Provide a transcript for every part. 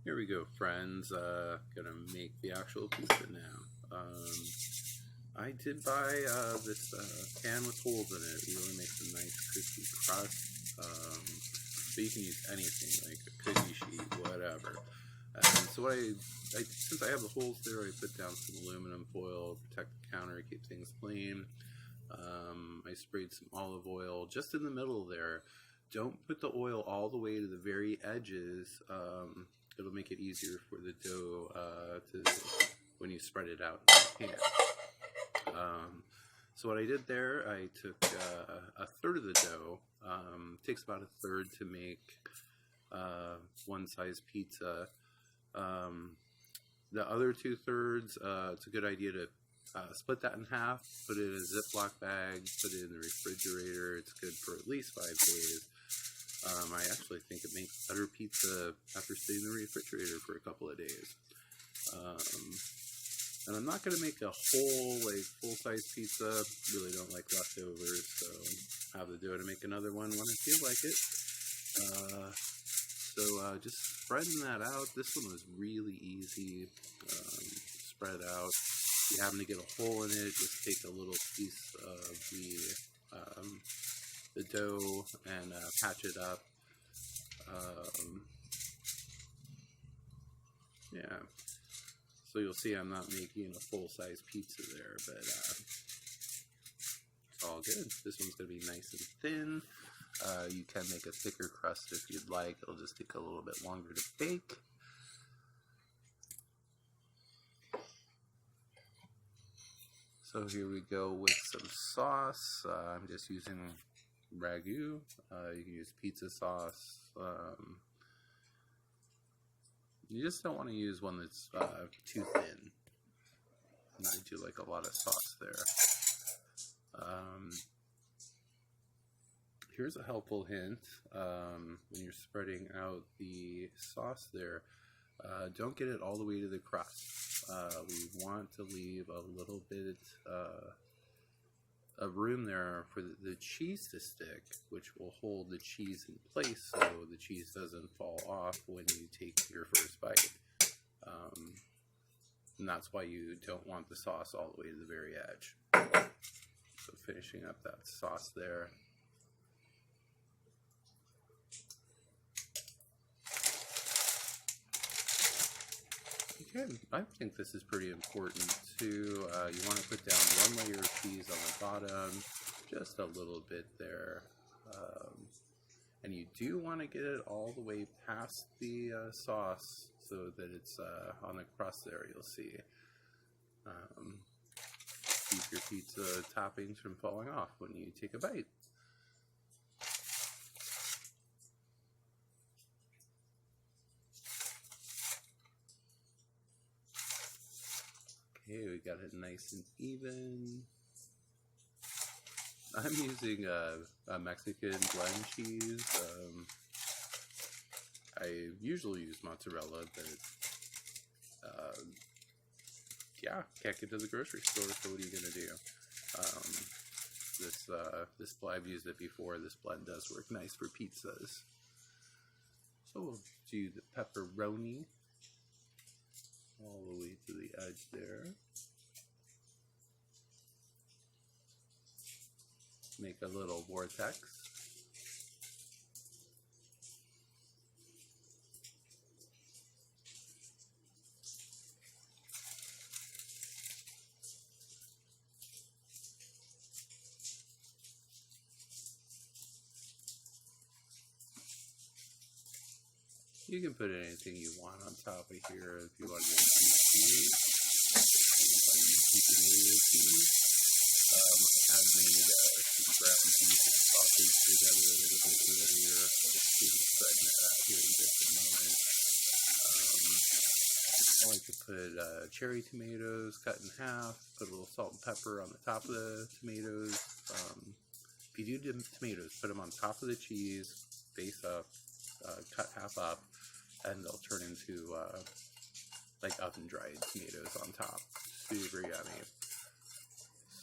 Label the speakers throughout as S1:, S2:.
S1: Here we go, friends. Gonna make the actual pizza now. I did buy this pan with holes in it. It really makes a nice crispy crust. But you can use anything, like a cookie sheet, whatever. And so what since I have the holes there, I put down some aluminum foil, protect the counter, keep things clean. I sprayed some olive oil just in the middle there. Don't put the oil all the way to the very edges. It'll make it easier for the dough when you spread it out in the pan. So what I did there, I took a third of the dough. It takes about a third to make one size pizza. The other 2/3, it's a good idea to split that in half, put it in a Ziploc bag, put it in the refrigerator. It's good for at least 5 days. I actually think it makes better pizza after staying in the refrigerator for a couple of days. And I'm not going to make a whole, full-size pizza. Really don't like leftovers, so I have the dough to make another one when I feel like it. So just spreading that out. This one was really easy. Spread it out. If you happen to get a hole in it, just take a little piece of the dough and patch it up. Yeah. So you'll see I'm not making a full-size pizza there, but it's all good. This one's going to be nice and thin. You can make a thicker crust if you'd like. It'll just take a little bit longer to bake. So here we go with some sauce. I'm just using ragu. You can use pizza sauce. You just don't want to use one that's too thin. I do like a lot of sauce there. Here's a helpful hint. When you're spreading out the sauce there, don't get it all the way to the crust. We want to leave a little bit of room there for the cheese to stick, which will hold the cheese in place so the cheese doesn't fall off when you take your first bite. And that's why you don't want the sauce all the way to the very edge. So finishing up that sauce there. Okay, I think this is pretty important too. You want to put down one layer of cheese on the bottom, just a little bit there. And you do want to get it all the way past the sauce so that it's on the crust there, you'll see. Keep your pizza toppings from falling off when you take a bite. Okay, we got it nice and even. I'm using a Mexican blend cheese. I usually use mozzarella, but yeah, can't get to the grocery store, so what are you gonna do? This I've used it before. This blend does work nice for pizzas. So we'll do the pepperoni all the way to the edge there. Make a little vortex. You can put anything you want on top of here if you want to use cheese. Keeping it with cheese. I had made some ground beef and sausage together a little bit earlier. Just spreading that out here in just a moment. I like to put cherry tomatoes cut in half. Put a little salt and pepper on the top of the tomatoes. If you do tomatoes, put them on top of the cheese, face up, cut half up, and they'll turn into like oven-dried tomatoes on top. Super yummy.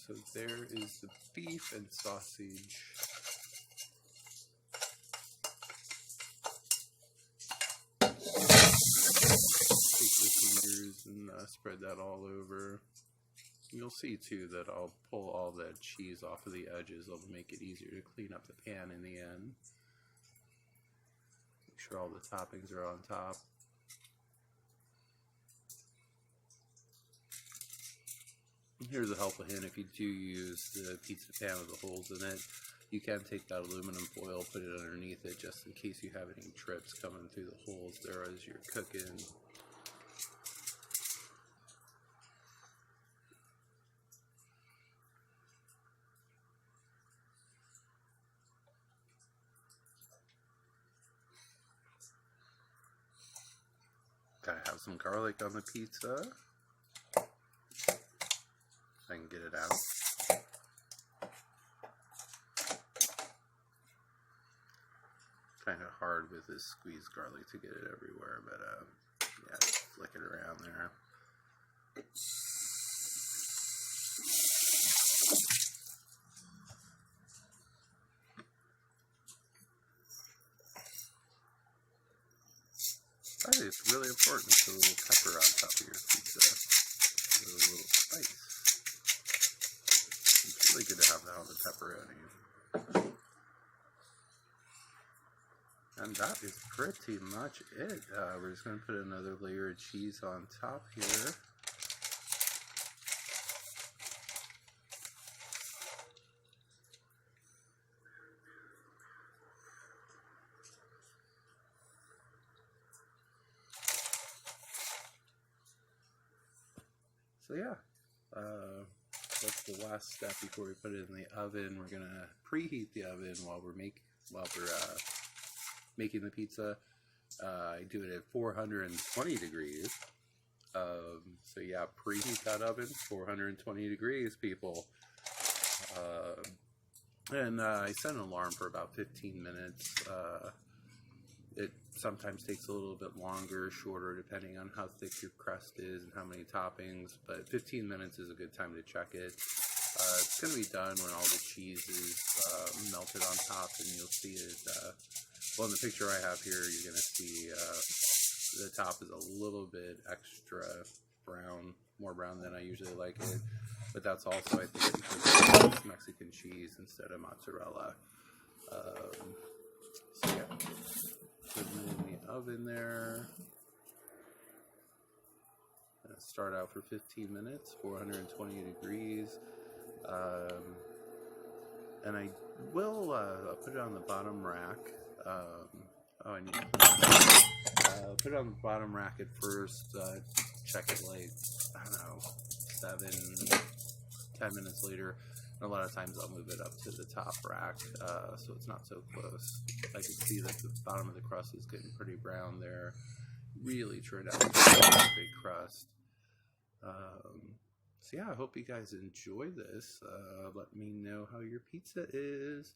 S1: So there is the beef and sausage. fingers and spread that all over. You'll see too that I'll pull all that cheese off of the edges. It'll make it easier to clean up the pan in the end. Make sure all the toppings are on top. Here's a helpful hint: if you do use the pizza pan with the holes in it, you can take that aluminum foil, put it underneath it just in case you have any drips coming through the holes there as you're cooking. Gotta have some garlic on the pizza. I can get it out. Kind of hard with this squeezed garlic to get it everywhere, but yeah, flick it around there. It's really important to put a little pepper on top of your pizza. A little spice. It's really good to have that on the pepperoni. And that is pretty much it. We're just going to put another layer of cheese on top here. So yeah, that's the last step before we put it in the oven. We're gonna preheat the oven while we're making the pizza. I do it at 420 degrees. So yeah, preheat that oven, 420 degrees, people. And I set an alarm for about 15 minutes. It sometimes takes a little bit longer, shorter, depending on how thick your crust is and how many toppings, but 15 minutes is a good time to check it. It's going to be done when all the cheese is melted on top, and you'll see it, well, in the picture I have here, you're going to see the top is a little bit extra brown, more brown than I usually like it, but that's also, I think, because it's Mexican cheese instead of mozzarella. So yeah. Put it in the oven there. Start out for 15 minutes, 420 degrees. And I will put it on the bottom rack. I need to put it on the bottom rack at first. Check it like, I don't know, 7-10 minutes later. And a lot of times I'll move it up to the top rack, so it's not so close. I can see that the bottom of the crust is getting pretty brown there. Really turned out to be a big crust. So yeah, I hope you guys enjoy this. Let me know how your pizza is.